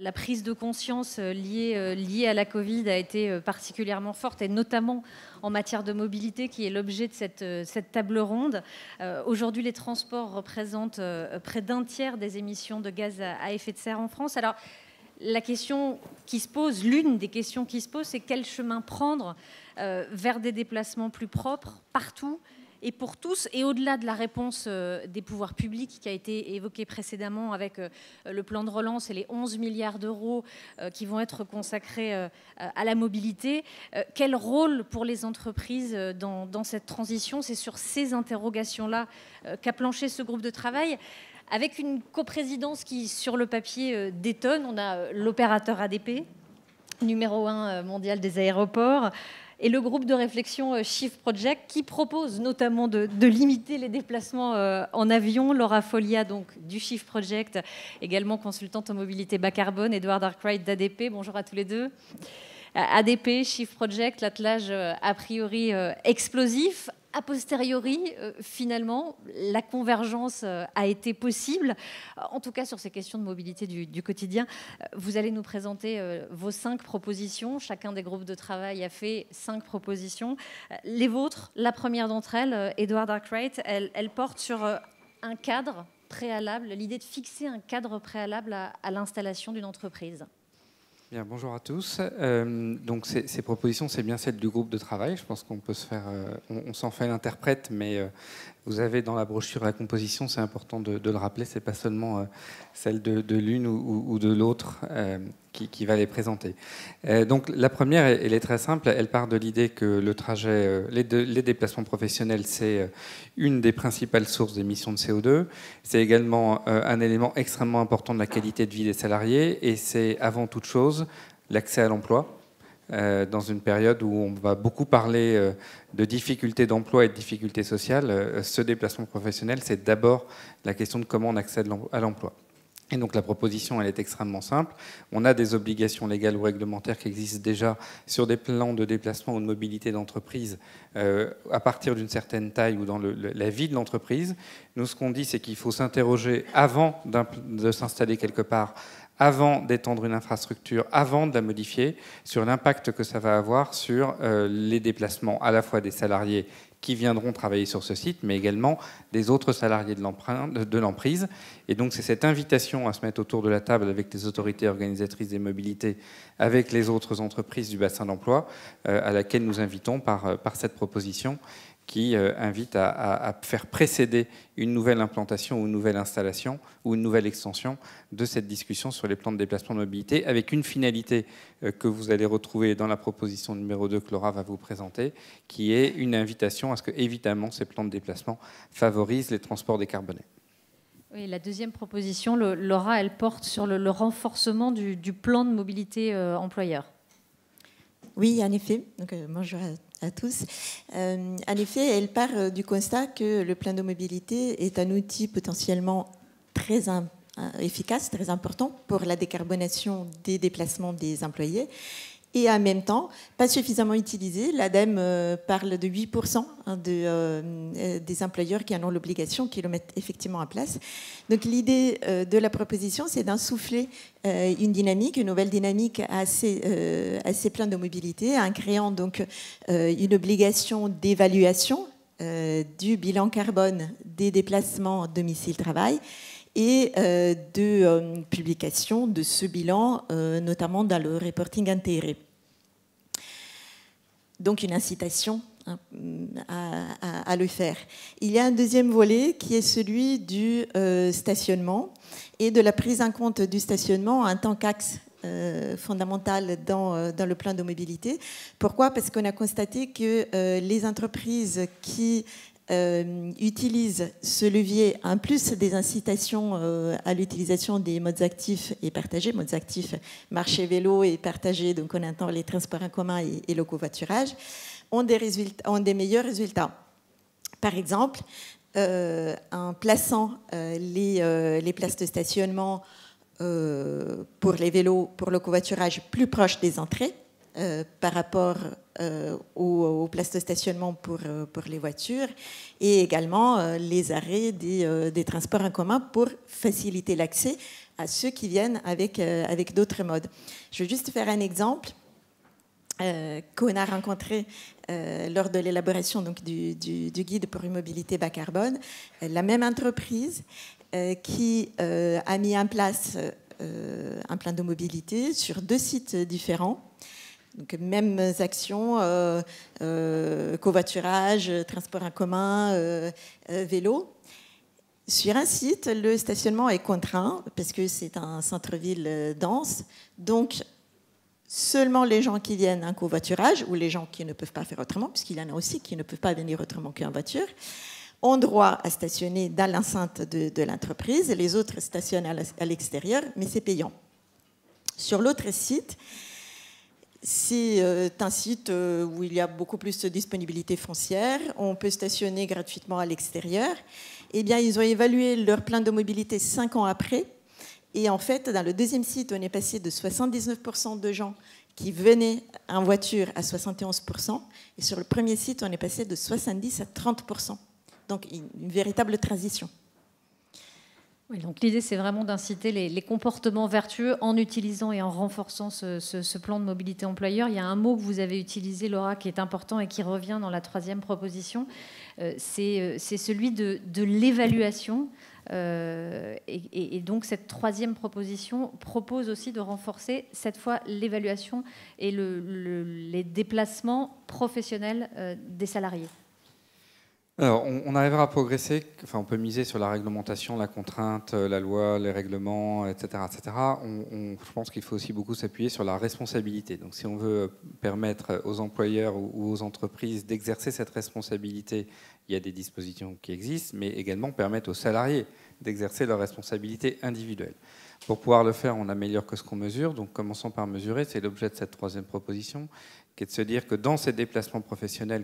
La prise de conscience liée à la Covid a été particulièrement forte, et notamment en matière de mobilité, qui est l'objet de cette table ronde. Aujourd'hui, les transports représentent près d'un tiers des émissions de gaz à effet de serre en France. Alors, la question qui se pose, l'une des questions qui se pose, c'est quel chemin prendre vers des déplacements plus propres partout et pour tous, et au-delà de la réponse des pouvoirs publics qui a été évoquée précédemment avec le plan de relance et les 11 milliards d'euros qui vont être consacrés à la mobilité. Quel rôle pour les entreprises dans cette transition? C'est sur ces interrogations-là qu'a planché ce groupe de travail, avec une coprésidence qui, sur le papier, détonne. On a l'opérateur ADP, numéro 1 mondial des aéroports, et le groupe de réflexion Shift Project, qui propose notamment de limiter les déplacements en avion. Laura Folia, donc, du Shift Project, également consultante en mobilité bas carbone. Edward Arkwright d'ADP. Bonjour à tous les deux. ADP, Shift Project, l'attelage a priori explosif. A posteriori, finalement, la convergence a été possible, en tout cas sur ces questions de mobilité du quotidien. Vous allez nous présenter vos 5 propositions. Chacun des groupes de travail a fait 5 propositions. Les vôtres, la première d'entre elles, Edward Arkwright, elle porte sur un cadre préalable, l'idée de fixer un cadre préalable à l'installation d'une entreprise. Bien, bonjour à tous. Donc ces propositions, c'est bien celles du groupe de travail. Je pense qu'on peut se faire, on s'en fait l'interprète, mais vous avez dans la brochure la composition, c'est important de le rappeler, c'est pas seulement celle de l'une ou de l'autre qui va les présenter. Donc la première, elle est très simple, elle part de l'idée que le trajet, les déplacements professionnels, c'est une des principales sources d'émissions de CO2. C'est également un élément extrêmement important de la qualité de vie des salariés, et c'est avant toute chose l'accès à l'emploi. Dans une période où on va beaucoup parler de difficultés d'emploi et de difficultés sociales, ce déplacement professionnel, c'est d'abord la question de comment on accède à l'emploi. Et donc la proposition, elle est extrêmement simple. On a des obligations légales ou réglementaires qui existent déjà sur des plans de déplacement ou de mobilité d'entreprise à partir d'une certaine taille ou dans la vie de l'entreprise. Nous, ce qu'on dit, c'est qu'il faut s'interroger avant de s'installer quelque part, avant d'étendre une infrastructure, avant de la modifier, sur l'impact que ça va avoir sur les déplacements à la fois des salariés qui viendront travailler sur ce site, mais également des autres salariés de l'emprise. Et donc c'est cette invitation à se mettre autour de la table avec les autorités organisatrices des mobilités, avec les autres entreprises du bassin d'emploi, à laquelle nous invitons par cette proposition, qui invite à faire précéder une nouvelle implantation ou une nouvelle installation ou une nouvelle extension de cette discussion sur les plans de déplacement de mobilité, avec une finalité que vous allez retrouver dans la proposition numéro 2 que Laura va vous présenter, qui est une invitation à ce que, évidemment, ces plans de déplacement favorisent les transports décarbonés. Oui, la deuxième proposition, Laura, elle porte sur le renforcement du plan de mobilité employeur. Oui, en effet. Donc, bonjour à tous. En effet, elle part du constat que le plan de mobilité est un outil potentiellement très efficace, très important pour la décarbonation des déplacements des employés, et en même temps, pas suffisamment utilisé. L'ADEME parle de 8% des employeurs qui en ont l'obligation, qui le mettent effectivement en place. Donc l'idée de la proposition, c'est d'insuffler une dynamique, une nouvelle dynamique à ces plans de mobilité, en créant donc une obligation d'évaluation du bilan carbone des déplacements domicile-travail, et de publication de ce bilan, notamment dans le reporting intégré. Donc une incitation à le faire. Il y a un deuxième volet qui est celui du stationnement et de la prise en compte du stationnement en tant qu'axe fondamental dans le plan de mobilité. Pourquoi? Parce qu'on a constaté que les entreprises qui utilisent ce levier, en plus des incitations à l'utilisation des modes actifs et partagés, modes actifs marché vélo et partagés, donc on entend les transports en commun et le covoiturage, ont des meilleurs résultats. Par exemple, en plaçant les places de stationnement pour les vélos, pour le covoiturage plus proches des entrées, par rapport aux places de stationnement pour les voitures, et également les arrêts des transports en commun pour faciliter l'accès à ceux qui viennent avec d'autres modes. Je vais juste faire un exemple qu'on a rencontré lors de l'élaboration du guide pour une mobilité bas carbone. La même entreprise qui a mis en place un plan de mobilité sur 2 sites différents. Donc, mêmes actions, covoiturage, transport en commun, vélo. Sur un site, le stationnement est contraint parce que c'est un centre-ville dense. Donc, seulement les gens qui viennent en covoiturage ou les gens qui ne peuvent pas faire autrement, puisqu'il y en a aussi qui ne peuvent pas venir autrement qu'en voiture, ont droit à stationner dans l'enceinte de l'entreprise. Les autres stationnent à l'extérieur, mais c'est payant. Sur l'autre site, c'est un site où il y a beaucoup plus de disponibilité foncière. On peut stationner gratuitement à l'extérieur. Eh bien, ils ont évalué leur plan de mobilité 5 ans après. Et en fait, dans le deuxième site, on est passé de 79% de gens qui venaient en voiture à 71%. Et sur le premier site, on est passé de 70% à 30%. Donc, une véritable transition. Oui, donc l'idée, c'est vraiment d'inciter les comportements vertueux en utilisant et en renforçant ce plan de mobilité employeur. Il y a un mot que vous avez utilisé, Laura, qui est important et qui revient dans la 3e proposition. C'est celui de l'évaluation. Et donc, cette 3e proposition propose aussi de renforcer, cette fois, l'évaluation et les déplacements professionnels des salariés. Alors, on arrivera à progresser, enfin, on peut miser sur la réglementation, la contrainte, la loi, les règlements, etc. etc. Je pense qu'il faut aussi beaucoup s'appuyer sur la responsabilité. Donc, si on veut permettre aux employeurs ou aux entreprises d'exercer cette responsabilité, il y a des dispositions qui existent, mais également permettre aux salariés d'exercer leur responsabilité individuelle. Pour pouvoir le faire, on améliore que ce qu'on mesure. Donc, commençons par mesurer. C'est l'objet de cette 3e proposition, qui est de se dire que dans ces déplacements professionnels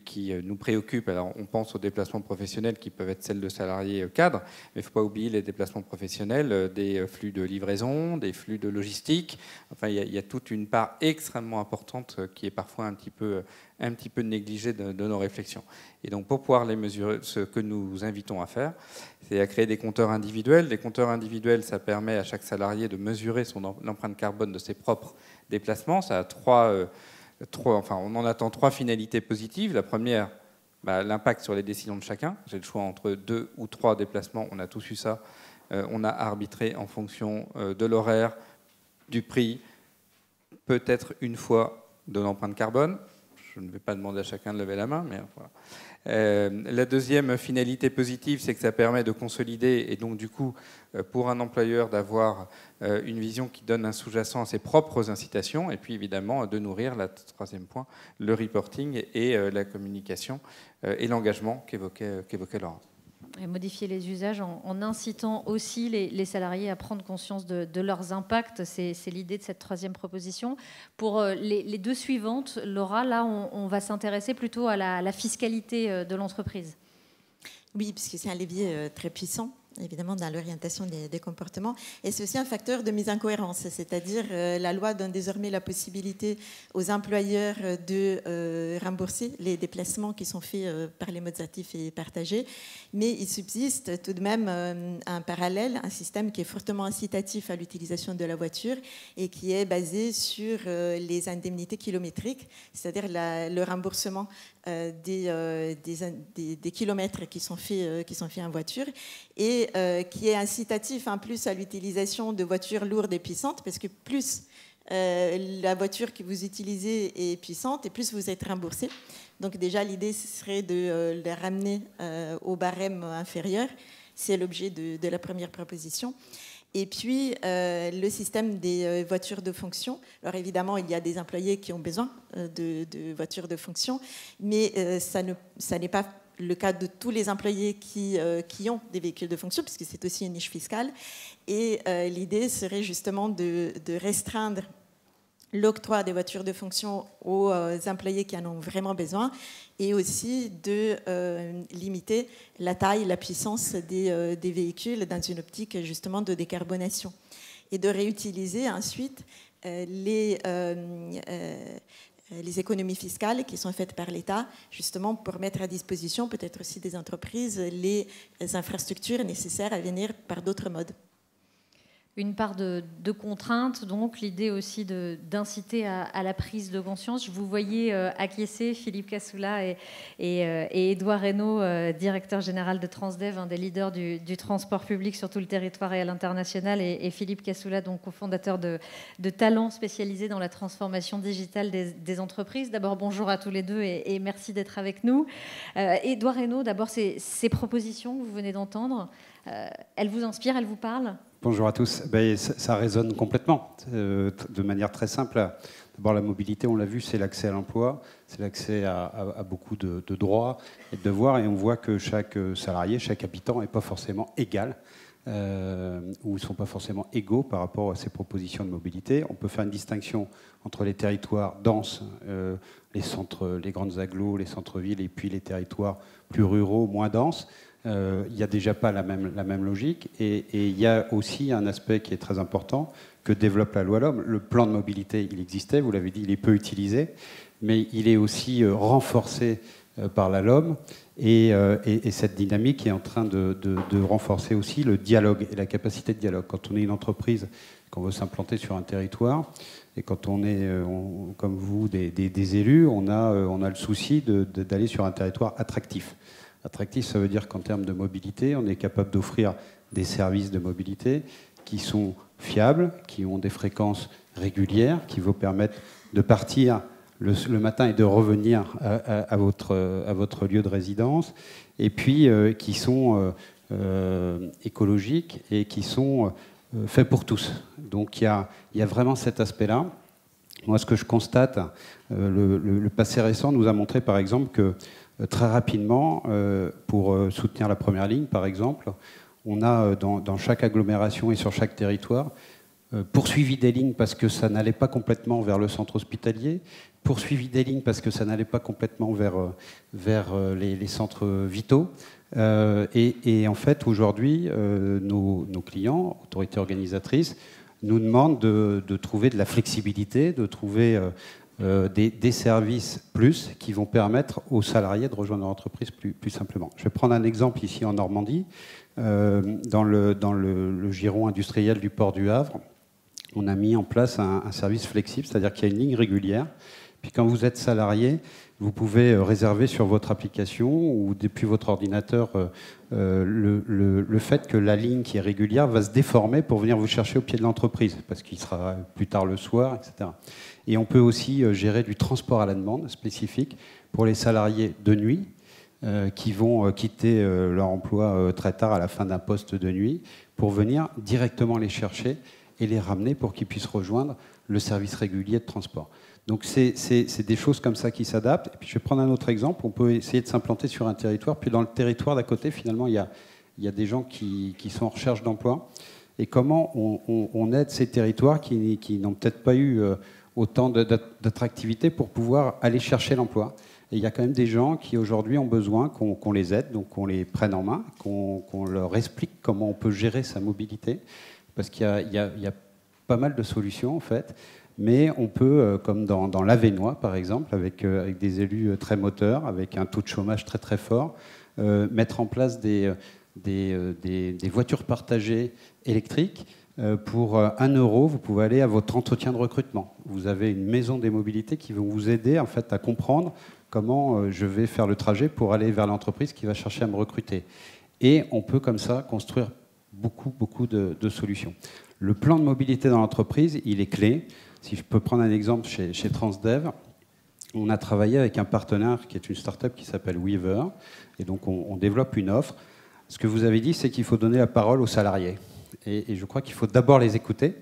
qui nous préoccupent. Alors, on pense aux déplacements professionnels qui peuvent être celles de salariés cadres, mais il ne faut pas oublier les déplacements professionnels des flux de livraison, des flux de logistique. Enfin, il y a toute une part extrêmement importante qui est parfois un petit peu négligée de nos réflexions. Et donc, pour pouvoir les mesurer, ce que nous invitons à faire, c'est à créer des compteurs individuels. Les compteurs individuels, ça permet à chaque salarié de mesurer l'empreinte carbone de ses propres déplacements. Ça a on en attend 3 finalités positives. La première, l'impact sur les décisions de chacun. J'ai le choix entre 2 ou 3 déplacements. On a tous eu ça. On a arbitré en fonction de l'horaire, du prix, peut-être une fois de l'empreinte carbone. Je ne vais pas demander à chacun de lever la main, mais voilà. La deuxième finalité positive, c'est que ça permet de consolider et donc du coup, pour un employeur, d'avoir une vision qui donne un sous-jacent à ses propres incitations et puis évidemment de nourrir, le 3e point, le reporting et la communication et l'engagement qu'évoquait Laurent. Et modifier les usages en incitant aussi les salariés à prendre conscience de leurs impacts. C'est l'idée de cette 3e proposition. Pour les 2 suivantes, Laura, là, on va s'intéresser plutôt à la fiscalité de l'entreprise. Oui, puisque c'est un levier très puissant, évidemment, dans l'orientation des comportements. Et c'est aussi un facteur de mise en cohérence, c'est-à-dire la loi donne désormais la possibilité aux employeurs de rembourser les déplacements qui sont faits par les modes actifs et partagés, mais il subsiste tout de même un parallèle, un système qui est fortement incitatif à l'utilisation de la voiture et qui est basé sur les indemnités kilométriques, c'est-à-dire le remboursement des kilomètres qui sont faits en voiture et qui est incitatif en plus à l'utilisation de voitures lourdes et puissantes parce que plus la voiture que vous utilisez est puissante et plus vous êtes remboursé. Donc déjà l'idée ce serait de la ramener au barème inférieur. C'est l'objet de la première proposition. Et puis, le système des voitures de fonction. Alors, évidemment, il y a des employés qui ont besoin de voitures de fonction, mais ça n'est pas le cas de tous les employés qui ont des véhicules de fonction, puisque c'est aussi une niche fiscale. Et l'idée serait justement de restreindre l'octroi des voitures de fonction aux employés qui en ont vraiment besoin et aussi de limiter la taille, la puissance des véhicules dans une optique justement de décarbonation et de réutiliser ensuite les économies fiscales qui sont faites par l'État justement pour mettre à disposition peut-être aussi des entreprises les infrastructures nécessaires à venir par d'autres modes. une part de contrainte, donc l'idée aussi d'inciter à la prise de conscience. Je vous voyais acquiescer, Philippe Cassoula et Édouard Reynaud, directeur général de Transdev, un des leaders du transport public sur tout le territoire et à l'international, et Philippe Cassoula, donc cofondateur de Talent, spécialisé dans la transformation digitale des entreprises. D'abord, bonjour à tous les deux et merci d'être avec nous. Édouard Reynaud, d'abord, ces propositions que vous venez d'entendre, elles vous inspirent, elles vous parlent ? Bonjour à tous. Ça résonne complètement, de manière très simple. D'abord, la mobilité, on l'a vu, c'est l'accès à l'emploi, c'est l'accès à beaucoup de droits et de devoirs. Et on voit que chaque salarié, chaque habitant n'est pas forcément égal, ou ils ne sont pas forcément égaux par rapport à ces propositions de mobilité. On peut faire une distinction entre les territoires denses, les centres, les grandes agglos, les centres-villes, et puis les territoires plus ruraux, moins denses. Il n'y a déjà pas la même logique. Et il y a aussi un aspect qui est très important que développe la loi L'Homme. Le plan de mobilité, il existait, vous l'avez dit, il est peu utilisé, mais il est aussi renforcé par la LOM. Et cette dynamique est en train de renforcer aussi le dialogue et la capacité de dialogue. Quand on est une entreprise, qu'on veut s'implanter sur un territoire, et quand on est, comme vous, des élus, on a le souci d'aller sur un territoire attractif. Attractif, ça veut dire qu'en termes de mobilité, on est capable d'offrir des services de mobilité qui sont fiables, qui ont des fréquences régulières, qui vous permettent de partir le matin et de revenir à votre lieu de résidence, et puis qui sont écologiques et qui sont faits pour tous. Donc il y a vraiment cet aspect-là. Moi, ce que je constate, le passé récent nous a montré, par exemple, que très rapidement, pour soutenir la première ligne, par exemple, on a dans chaque agglomération et sur chaque territoire poursuivi des lignes parce que ça n'allait pas complètement vers le centre hospitalier, poursuivi des lignes parce que ça n'allait pas complètement vers les centres vitaux. Et en fait, aujourd'hui, nos clients, autorités organisatrices, nous demandent de trouver de la flexibilité, de trouver des services plus qui vont permettre aux salariés de rejoindre leur entreprise plus simplement. Je vais prendre un exemple ici en Normandie, dans le giron industriel du port du Havre. On a mis en place un service flexible, c'est-à-dire qu'il y a une ligne régulière. Puis quand vous êtes salarié, vous pouvez réserver sur votre application ou depuis votre ordinateur le fait que la ligne qui est régulière va se déformer pour venir vous chercher au pied de l'entreprise, parce qu'il sera plus tard le soir, etc. Et on peut aussi gérer du transport à la demande spécifique pour les salariés de nuit qui vont quitter leur emploi très tard à la fin d'un poste de nuit pour venir directement les chercher et les ramener pour qu'ils puissent rejoindre le service régulier de transport. Donc c'est des choses comme ça qui s'adaptent. Et puis je vais prendre un autre exemple. On peut essayer de s'implanter sur un territoire. Puis dans le territoire d'à côté, finalement, il y a des gens qui sont en recherche d'emploi. Et comment on aide ces territoires qui n'ont peut-être pas eu autant d'attractivité pour pouvoir aller chercher l'emploi. Et il y a quand même des gens qui aujourd'hui ont besoin qu'on les aide, donc qu'on les prenne en main, qu'on leur explique comment on peut gérer sa mobilité. Parce qu'il y a pas mal de solutions en fait. Mais on peut, comme dans l'Avesnois par exemple, avec des élus très moteurs, avec un taux de chômage très très fort, mettre en place des voitures partagées électriques. Pour 1 €, vous pouvez aller à votre entretien de recrutement. Vous avez une maison des mobilités qui vont vous aider en fait à comprendre comment je vais faire le trajet pour aller vers l'entreprise qui va chercher à me recruter. Et on peut comme ça construire beaucoup de solutions. Le plan de mobilité dans l'entreprise, il est clé. Si je peux prendre un exemple chez Transdev, on a travaillé avec un partenaire qui est une start-up qui s'appelle Weaver. Et donc on développe une offre. Ce que vous avez dit, c'est qu'il faut donner la parole aux salariés. Et je crois qu'il faut d'abord les écouter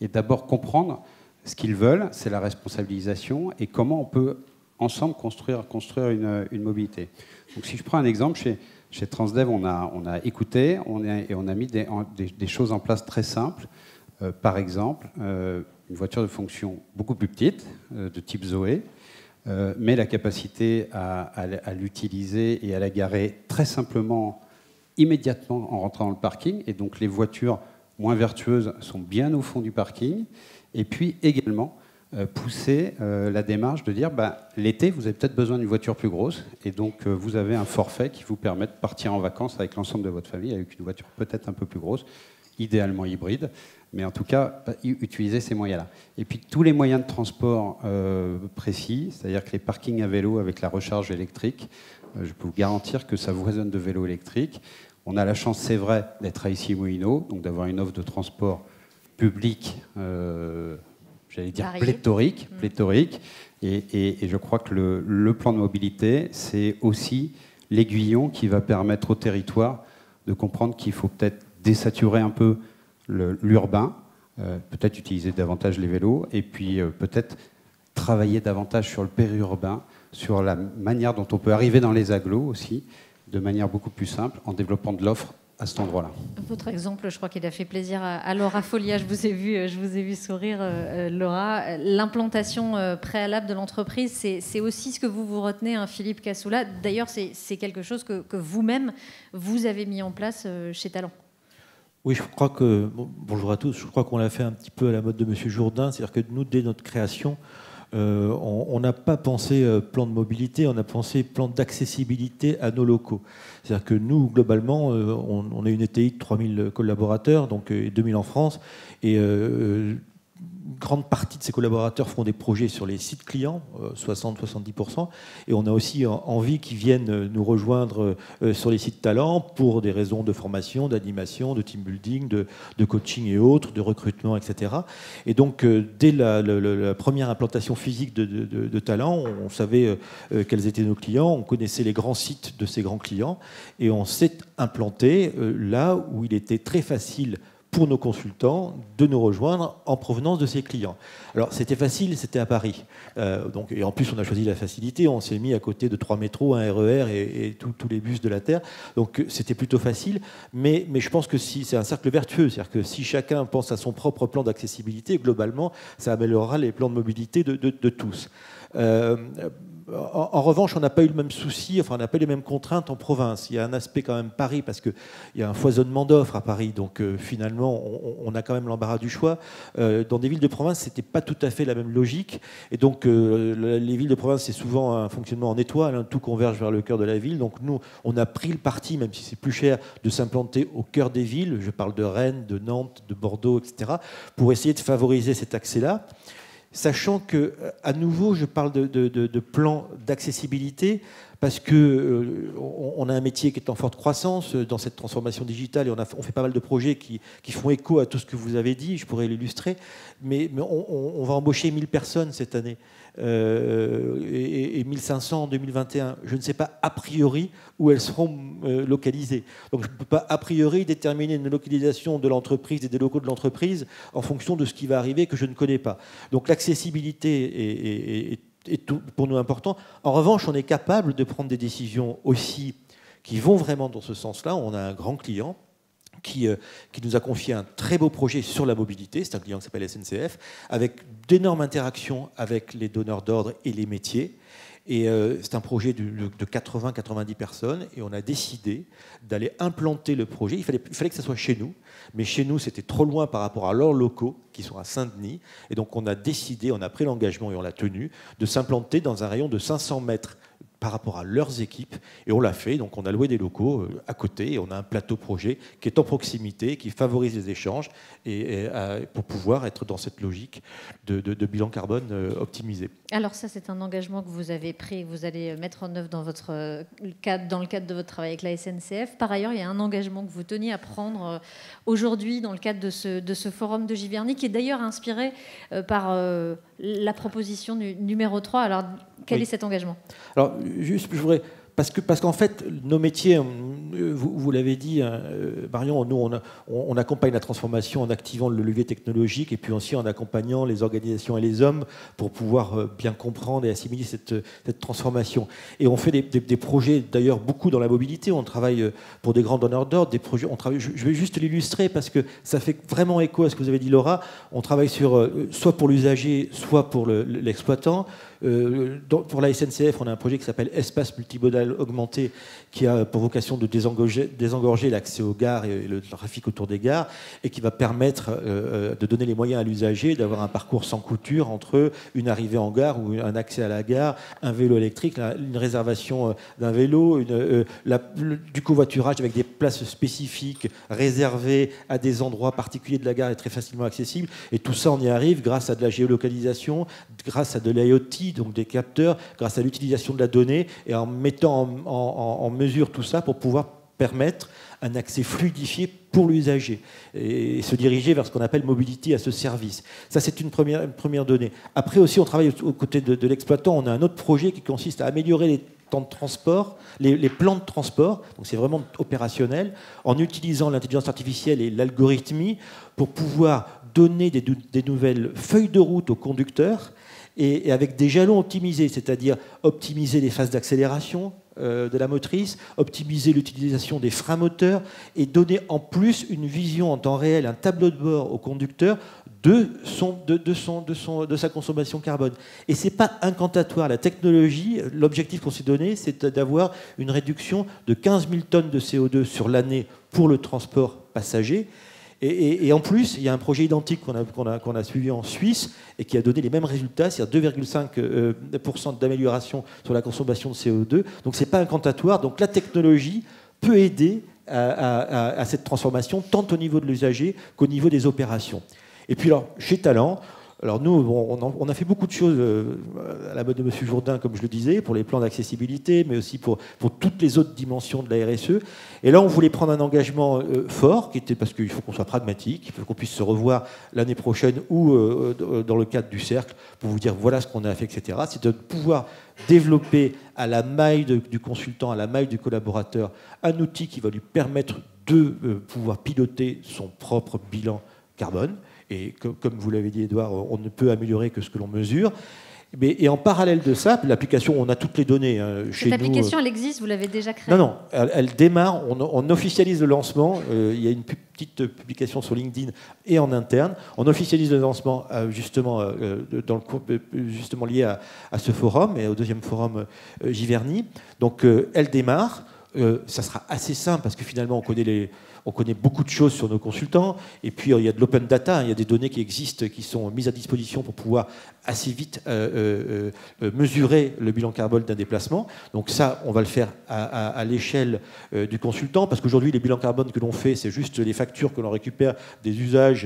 et d'abord comprendre ce qu'ils veulent, c'est la responsabilisation et comment on peut ensemble construire une mobilité. Donc si je prends un exemple, chez Transdev, on a écouté et on a mis des choses en place très simples. Par exemple, une voiture de fonction beaucoup plus petite, de type Zoé, mais la capacité à l'utiliser et à la garer très simplement immédiatement en rentrant dans le parking. Et donc les voitures moins vertueuses sont bien au fond du parking. Et puis également pousser la démarche de dire l'été, vous avez peut-être besoin d'une voiture plus grosse. Et donc vous avez un forfait qui vous permet de partir en vacances avec l'ensemble de votre famille, avec une voiture peut-être un peu plus grosse, idéalement hybride, Mais en tout cas, utiliser ces moyens-là. Et puis tous les moyens de transport précis, c'est-à-dire que les parkings à vélo avec la recharge électrique, je peux vous garantir que ça foisonne de vélos électriques. On a la chance, c'est vrai, d'être à Issy-Moulineaux, donc d'avoir une offre de transport public, j'allais dire pléthorique. Et je crois que le plan de mobilité, c'est aussi l'aiguillon qui va permettre au territoire de comprendre qu'il faut peut-être désaturer un peu l'urbain, peut-être utiliser davantage les vélos, et puis peut-être travailler davantage sur le périurbain, sur la manière dont on peut arriver dans les agglos aussi, de manière beaucoup plus simple, en développant de l'offre à cet endroit-là. Votre exemple, je crois qu'il a fait plaisir à Laura Folia. Je vous ai vu sourire, Laura. L'implantation préalable de l'entreprise, c'est aussi ce que vous retenez, hein, Philippe Cassoula. D'ailleurs, c'est quelque chose que vous-même, vous avez mis en place chez Talent. Oui, je crois que... bonjour à tous. Je crois qu'on l'a fait un petit peu à la mode de M. Jourdain. C'est-à-dire que nous, dès notre création, on n'a pas pensé plan de mobilité, on a pensé plan d'accessibilité à nos locaux. C'est-à-dire que nous, globalement, on est une ETI de 3000 collaborateurs, donc 2000 en France, et une grande partie de ces collaborateurs font des projets sur les sites clients, 60-70%, et on a aussi envie qu'ils viennent nous rejoindre sur les sites talents pour des raisons de formation, d'animation, de team building, de coaching et autres, de recrutement, etc. Et donc, dès la première implantation physique de talents, on savait quels étaient nos clients, on connaissait les grands sites de ces grands clients, et on s'est implanté là où il était très facile pour nos consultants de nous rejoindre en provenance de ces clients. Alors c'était facile, c'était à Paris. Et en plus on a choisi la facilité, on s'est mis à côté de 3 métros, un RER et tous les bus de la Terre. Donc c'était plutôt facile, mais je pense que c'est un cercle vertueux, c'est-à-dire que si chacun pense à son propre plan d'accessibilité, globalement ça améliorera les plans de mobilité de tous. En revanche, on n'a pas eu le même souci, enfin on n'a pas eu les mêmes contraintes en province. Il y a un aspect quand même Paris, parce qu'il y a un foisonnement d'offres à Paris, donc finalement on a quand même l'embarras du choix. Dans des villes de province, c'était pas tout à fait la même logique, et donc les villes de province, c'est souvent un fonctionnement en étoile, hein, tout converge vers le cœur de la ville. Donc nous, on a pris le parti, même si c'est plus cher, de s'implanter au cœur des villes. Je parle de Rennes, de Nantes, de Bordeaux, etc., pour essayer de favoriser cet accès-là. Sachant que, à nouveau, je parle de plan d'accessibilité parce qu'on a un métier qui est en forte croissance dans cette transformation digitale et on fait pas mal de projets qui font écho à tout ce que vous avez dit, je pourrais l'illustrer, mais on va embaucher 1000 personnes cette année et 1500 en 2021. Je ne sais pas a priori où elles seront localisées. Donc je ne peux pas a priori déterminer une localisation de l'entreprise et des locaux de l'entreprise en fonction de ce qui va arriver que je ne connais pas. Donc l'accessibilité est tout pour nous important. En revanche, on est capable de prendre des décisions aussi qui vont vraiment dans ce sens-là. On a un grand client qui nous a confié un très beau projet sur la mobilité. C'est un client qui s'appelle SNCF, avec d'énormes interactions avec les donneurs d'ordre et les métiers. Et c'est un projet de 80-90 personnes. Et on a décidé d'aller implanter le projet. Il fallait que ça soit chez nous. Mais chez nous, c'était trop loin par rapport à leurs locaux, qui sont à Saint-Denis. Et donc on a décidé, on a pris l'engagement et on l'a tenu, de s'implanter dans un rayon de 500 mètres par rapport à leurs équipes, et on l'a fait. Donc on a loué des locaux à côté, et on a un plateau projet qui est en proximité, qui favorise les échanges, et pour pouvoir être dans cette logique de bilan carbone optimisé. Alors ça, c'est un engagement que vous avez pris, que vous allez mettre en œuvre dans le cadre de votre travail avec la SNCF. Par ailleurs, il y a un engagement que vous teniez à prendre aujourd'hui dans le cadre de ce forum de Giverny, qui est d'ailleurs inspiré par la proposition numéro 3. Alors, quel est cet engagement ? Alors, juste, je voudrais... Parce qu'en fait, nos métiers, vous l'avez dit, Marion, nous, on accompagne la transformation en activant le levier technologique et puis aussi en accompagnant les organisations et les hommes pour pouvoir bien comprendre et assimiler cette transformation. Et on fait des projets, d'ailleurs, beaucoup dans la mobilité. On travaille pour des grands donneurs d'ordre, des projets. Je vais juste l'illustrer parce que ça fait vraiment écho à ce que vous avez dit, Laura. On travaille sur, soit pour l'usager, soit pour l'exploitant, Pour la SNCF, on a un projet qui s'appelle Espace multimodal augmenté, qui a pour vocation de désengorger l'accès aux gares et le trafic autour des gares, et qui va permettre de donner les moyens à l'usager d'avoir un parcours sans couture entre une arrivée en gare ou un accès à la gare, un vélo électrique, une réservation d'un vélo, du covoiturage avec des places spécifiques réservées à des endroits particuliers de la gare et très facilement accessibles. Et tout ça, on y arrive grâce à de la géolocalisation, grâce à de l'IoT, donc des capteurs, grâce à l'utilisation de la donnée, et en mettant en mesure tout ça pour pouvoir permettre un accès fluidifié pour l'usager et se diriger vers ce qu'on appelle mobility à ce service. Ça, c'est une première donnée. Après aussi, on travaille aux côtés de l'exploitant. On a un autre projet qui consiste à améliorer les temps de transport, les plans de transport, donc c'est vraiment opérationnel, en utilisant l'intelligence artificielle et l'algorithmie pour pouvoir donner des nouvelles feuilles de route aux conducteurs et avec des jalons optimisés, c'est-à-dire optimiser les phases d'accélération de la motrice, optimiser l'utilisation des freins moteurs et donner en plus une vision en temps réel, un tableau de bord au conducteur de sa consommation carbone. Et ce n'est pas incantatoire. La technologie, l'objectif qu'on s'est donné, c'est d'avoir une réduction de 15 000 tonnes de CO2 sur l'année pour le transport passager. Et en plus, il y a un projet identique qu'on a suivi en Suisse et qui a donné les mêmes résultats, c'est-à-dire 2,5% d'amélioration sur la consommation de CO2. Donc ce n'est pas incantatoire. Donc la technologie peut aider à cette transformation, tant au niveau de l'usager qu'au niveau des opérations. Et puis alors, chez Talent, alors nous, on a fait beaucoup de choses à la mode de M. Jourdain, comme je le disais, pour les plans d'accessibilité, mais aussi pour toutes les autres dimensions de la RSE. Et là, on voulait prendre un engagement fort, qui était parce qu'il faut qu'on soit pragmatique, il faut qu'on puisse se revoir l'année prochaine ou dans le cadre du cercle, pour vous dire voilà ce qu'on a fait, etc. C'est de pouvoir développer à la maille du consultant, à la maille du collaborateur, un outil qui va lui permettre de pouvoir piloter son propre bilan carbone. Et comme vous l'avez dit, Édouard, on ne peut améliorer que ce que l'on mesure. Et en parallèle de ça, l'application, on a toutes les données chez nous. Cette application, elle existe, vous l'avez déjà créée? Non, elle démarre, on officialise le lancement. Il y a une petite publication sur LinkedIn et en interne. On officialise le lancement justement lié à ce forum et au deuxième forum Giverny. Donc elle démarre. Ça sera assez simple parce que finalement, on connaît beaucoup de choses sur nos consultants, et puis il y a de l'open data, il y a des données qui existent, qui sont mises à disposition pour pouvoir assez vite mesurer le bilan carbone d'un déplacement. Donc ça, on va le faire à l'échelle du consultant, parce qu'aujourd'hui, les bilans carbone que l'on fait, c'est juste les factures que l'on récupère des usages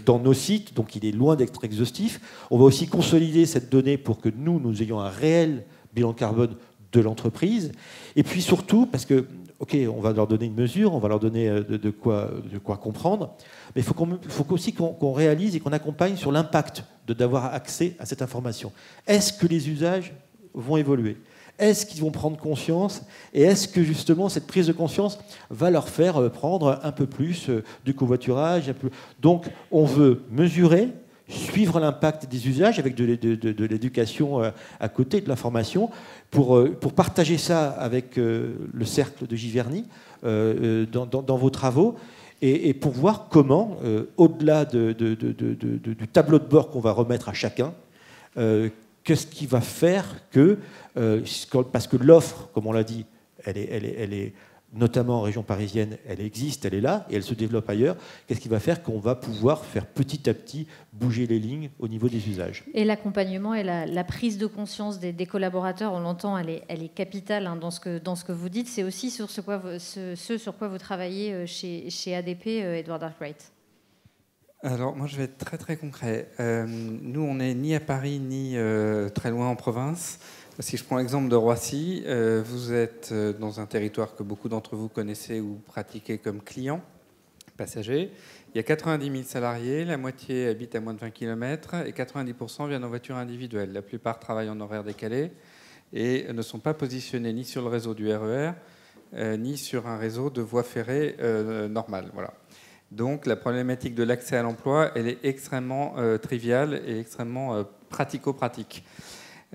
dans nos sites, donc il est loin d'être exhaustif. On va aussi consolider cette donnée pour que nous ayons un réel bilan carbone de l'entreprise, et puis surtout, parce que OK, on va leur donner une mesure, on va leur donner de quoi comprendre, mais il faut aussi qu'on réalise et qu'on accompagne sur l'impact d'avoir accès à cette information. Est-ce que les usages vont évoluer? Est-ce qu'ils vont prendre conscience? Et est-ce que justement cette prise de conscience va leur faire prendre un peu plus du covoiturage? Donc on veut mesurer, suivre l'impact des usages avec de l'éducation à côté, de l'information, pour partager ça avec le cercle de Giverny dans vos travaux, et pour voir comment, au-delà du tableau de bord qu'on va remettre à chacun, qu'est-ce qui va faire que, parce que l'offre, comme on l'a dit, elle est notamment en région parisienne, elle existe, elle est là, et elle se développe ailleurs. Qu'est-ce qui va faire qu'on va pouvoir faire petit à petit bouger les lignes au niveau des usages? Et l'accompagnement et la prise de conscience des collaborateurs, on l'entend, elle est capitale dans ce que vous dites. C'est aussi ce sur quoi vous travaillez chez ADP, Edward Arkwright. Alors, moi, je vais être très, très concret. Nous, on n'est ni à Paris, ni très loin en province. Si je prends l'exemple de Roissy, vous êtes dans un territoire que beaucoup d'entre vous connaissez ou pratiquez comme client, passager. Il y a 90 000 salariés, la moitié habite à moins de 20 km et 90% viennent en voiture individuelle. La plupart travaillent en horaire décalé et ne sont pas positionnés ni sur le réseau du RER, ni sur un réseau de voies ferrées normal. Voilà. Donc la problématique de l'accès à l'emploi, elle est extrêmement triviale et extrêmement pratico-pratique.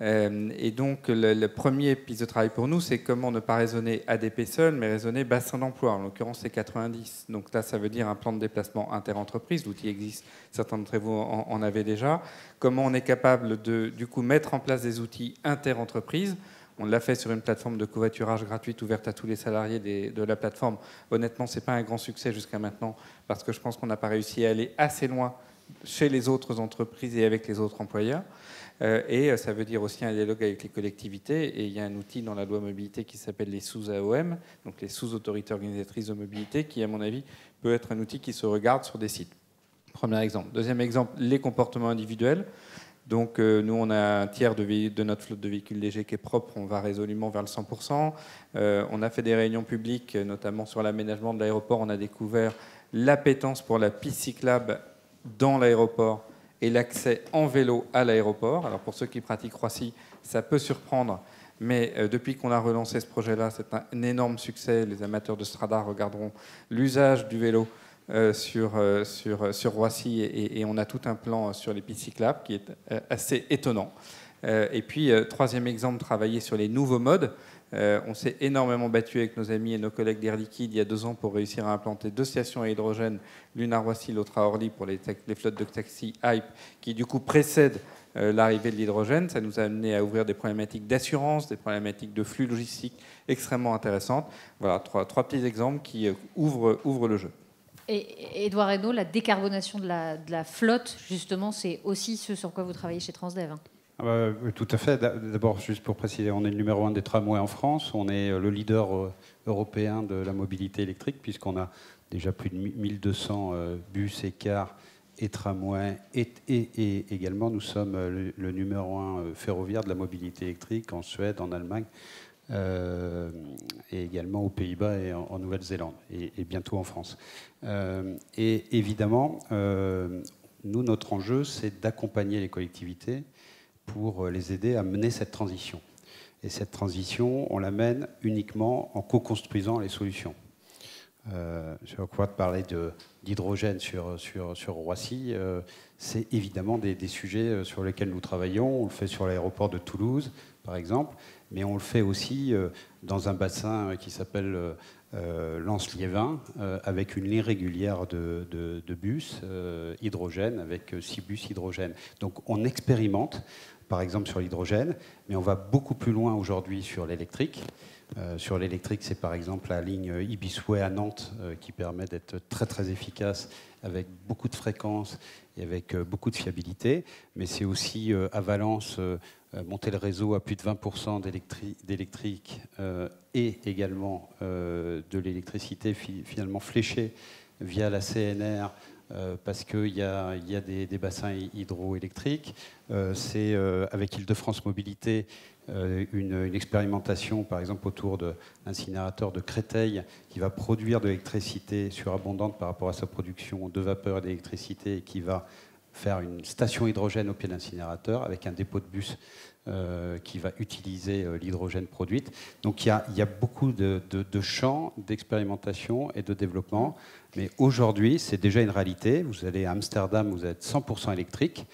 Et donc, le premier piste de travail pour nous, c'est comment ne pas raisonner ADP seul, mais raisonner bassin d'emploi. En l'occurrence, c'est 90. Donc là, ça veut dire un plan de déplacement inter-entreprise. L'outil existe, certains d'entre vous en avez déjà. Comment on est capable de, du coup, mettre en place des outils inter-entreprise. On l'a fait sur une plateforme de covoiturage gratuite ouverte à tous les salariés de la plateforme. Honnêtement, ce n'est pas un grand succès jusqu'à maintenant, parce que je pense qu'on n'a pas réussi à aller assez loin chez les autres entreprises et avec les autres employeurs. Et ça veut dire aussi un dialogue avec les collectivités. Et il y a un outil dans la loi mobilité qui s'appelle les sous-AOM, donc les sous-autorités organisatrices de mobilité, qui, à mon avis, peut être un outil qui se regarde sur des sites. Premier exemple. Deuxième exemple, les comportements individuels. Donc nous, on a un tiers de notre flotte de véhicules légers qui est propre, on va résolument vers le 100%. On a fait des réunions publiques, notamment sur l'aménagement de l'aéroport. On a découvert l'appétence pour la piste cyclable dans l'aéroport et l'accès en vélo à l'aéroport. Alors pour ceux qui pratiquent Roissy, ça peut surprendre, mais depuis qu'on a relancé ce projet-là, c'est un énorme succès. Les amateurs de Strada regarderont l'usage du vélo sur Roissy, et on a tout un plan sur les pistes cyclables qui est assez étonnant. Et puis, troisième exemple, travailler sur les nouveaux modes. On s'est énormément battu avec nos amis et nos collègues d'Air Liquide il y a 2 ans pour réussir à implanter 2 stations à hydrogène, l'une à Roissy, l'autre à Orly, pour les flottes de taxis Hype, qui du coup précèdent l'arrivée de l'hydrogène. Ça nous a amené à ouvrir des problématiques d'assurance, des problématiques de flux logistiques extrêmement intéressantes. Voilà, trois petits exemples qui ouvrent le jeu. Et Édouard Reynaud, la décarbonation de la flotte, justement, c'est aussi ce sur quoi vous travaillez chez Transdev. Tout à fait. D'abord, juste pour préciser, on est le numéro 1 des tramways en France. On est le leader européen de la mobilité électrique, puisqu'on a déjà plus de 1200 bus et cars et tramways. Et également, nous sommes le numéro 1 ferroviaire de la mobilité électrique en Suède, en Allemagne, et également aux Pays-Bas et en Nouvelle-Zélande, et bientôt en France. Et évidemment, nous, notre enjeu, c'est d'accompagner les collectivités pour les aider à mener cette transition. Et cette transition, on la mène uniquement en co-construisant les solutions. Je crois parler d'hydrogène sur Roissy, c'est évidemment des sujets sur lesquels nous travaillons. On le fait sur l'aéroport de Toulouse, par exemple, mais on le fait aussi dans un bassin qui s'appelle Lens-Liévin, avec une ligne régulière de bus hydrogène, avec 6 bus hydrogène. Donc on expérimente, par exemple sur l'hydrogène, mais on va beaucoup plus loin aujourd'hui sur l'électrique. Sur l'électrique, c'est par exemple la ligne Ibis-Way à Nantes qui permet d'être très très efficace avec beaucoup de fréquences et avec beaucoup de fiabilité. Mais c'est aussi à Valence monter le réseau à plus de 20% d'électrique et également de l'électricité finalement fléchée via la CNR parce qu'il y a des bassins hydroélectriques. C'est avec Île-de-France Mobilité une expérimentation, par exemple, autour d'un incinérateur de Créteil qui va produire de l'électricité surabondante par rapport à sa production de vapeur et d'électricité et qui va faire une station hydrogène au pied de l'incinérateur avec un dépôt de bus qui va utiliser l'hydrogène produite. Donc il y a beaucoup de champs d'expérimentation et de développement. Mais aujourd'hui, c'est déjà une réalité. Vous allez à Amsterdam, vous êtes 100% électrique.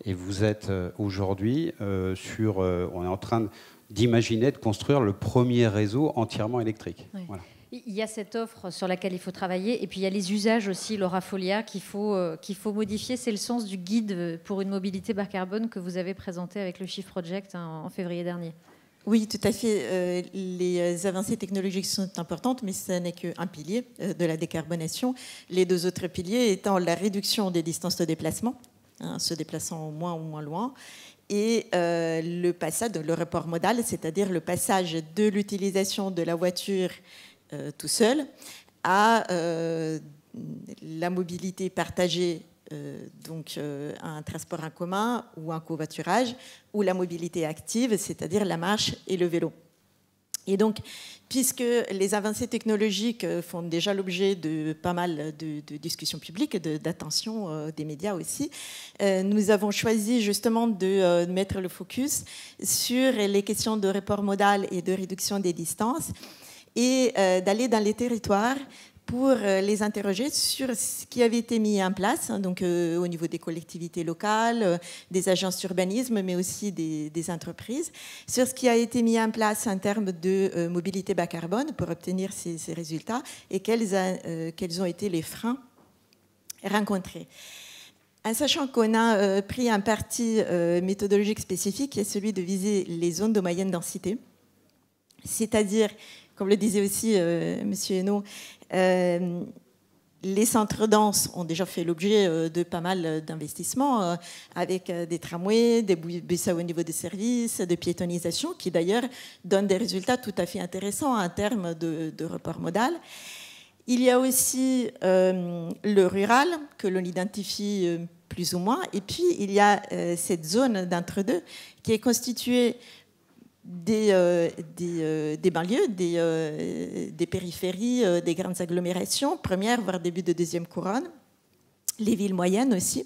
Et vous êtes aujourd'hui on est en train d'imaginer, de construire le premier réseau entièrement électrique. Oui. Voilà. Il y a cette offre sur laquelle il faut travailler, et puis il y a les usages aussi, Laura Folia, qu'il faut modifier. C'est le sens du guide pour une mobilité bas carbone que vous avez présenté avec le Shift Project en février dernier. Oui, tout à fait. Les avancées technologiques sont importantes, mais ce n'est qu'un pilier de la décarbonation. Les 2 autres piliers étant la réduction des distances de déplacement, se déplaçant moins ou moins loin, et le passage, le report modal, c'est-à-dire le passage de l'utilisation de la voiture tout seul à la mobilité partagée, donc un transport en commun ou un covoiturage, ou la mobilité active, c'est-à-dire la marche et le vélo. Et donc, puisque les avancées technologiques font déjà l'objet de pas mal de discussions publiques, d'attention des médias aussi, nous avons choisi justement de mettre le focus sur les questions de report modal et de réduction des distances et d'aller dans les territoires pour les interroger sur ce qui avait été mis en place, hein, donc au niveau des collectivités locales, des agences d'urbanisme, mais aussi des entreprises, sur ce qui a été mis en place en termes de mobilité bas carbone pour obtenir ces résultats et quels ont été les freins rencontrés. En sachant qu'on a pris un parti méthodologique spécifique qui est celui de viser les zones de moyenne densité, c'est-à-dire, comme le disait aussi M. Hainaut, les centres denses ont déjà fait l'objet de pas mal d'investissements avec des tramways, des bus à haut niveau de service, de piétonisation, qui d'ailleurs donnent des résultats tout à fait intéressants en termes de report modal. Il y a aussi le rural, que l'on identifie plus ou moins, et puis il y a cette zone d'entre-deux qui est constituée des banlieues, des périphéries, des grandes agglomérations, première voire début de deuxième couronne, les villes moyennes aussi,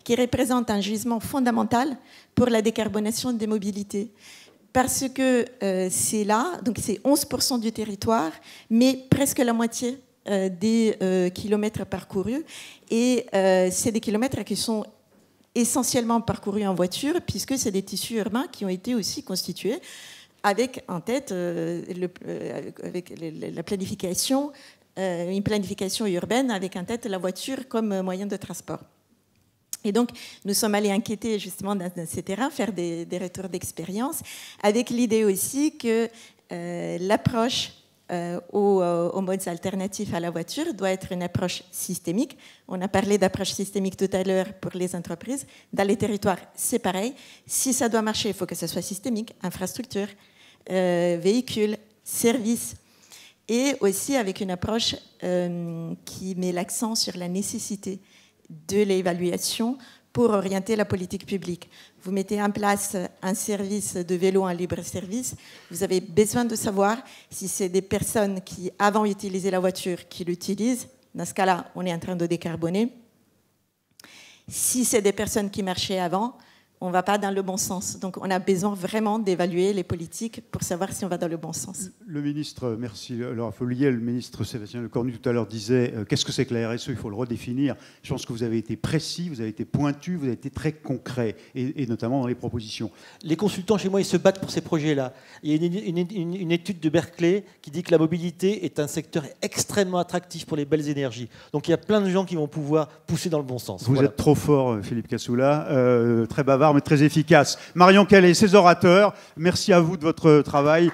qui représentent un gisement fondamental pour la décarbonation des mobilités. Parce que c'est là, donc c'est 11% du territoire, mais presque la moitié des kilomètres parcourus, et c'est des kilomètres qui sont essentiellement parcourus en voiture, puisque c'est des tissus urbains qui ont été aussi constitués avec en tête avec la planification, une planification urbaine avec en tête la voiture comme moyen de transport. Et donc, nous sommes allés enquêter justement dans ces terrains, faire des retours d'expérience, avec l'idée aussi que l'approche aux modes alternatifs à la voiture doit être une approche systémique. On a parlé d'approche systémique tout à l'heure pour les entreprises. Dans les territoires, c'est pareil. Si ça doit marcher, il faut que ça soit systémique, infrastructure, véhicules, services, et aussi avec une approche qui met l'accent sur la nécessité de l'évaluation pour orienter la politique publique. Vous mettez en place un service de vélo en libre-service, vous avez besoin de savoir si c'est des personnes qui, avant utilisaient la voiture, qui l'utilisent. Dans ce cas-là, on est en train de décarboner. Si c'est des personnes qui marchaient avant, on ne va pas dans le bon sens. Donc, on a besoin vraiment d'évaluer les politiques pour savoir si on va dans le bon sens. Le ministre, merci Laura Folliet, le ministre Sébastien Lecornu tout à l'heure disait qu'est-ce que c'est que la RSE, il faut le redéfinir. Je pense que vous avez été précis, vous avez été pointu, vous avez été très concret, et notamment dans les propositions. Les consultants chez moi, ils se battent pour ces projets-là. Il y a une étude de Berkeley qui dit que la mobilité est un secteur extrêmement attractif pour les belles énergies. Donc il y a plein de gens qui vont pouvoir pousser dans le bon sens. Vous êtes trop fort, Philippe Cassoula, très bavard, mais très efficace. Marion Calais, ses orateurs, merci à vous de votre travail.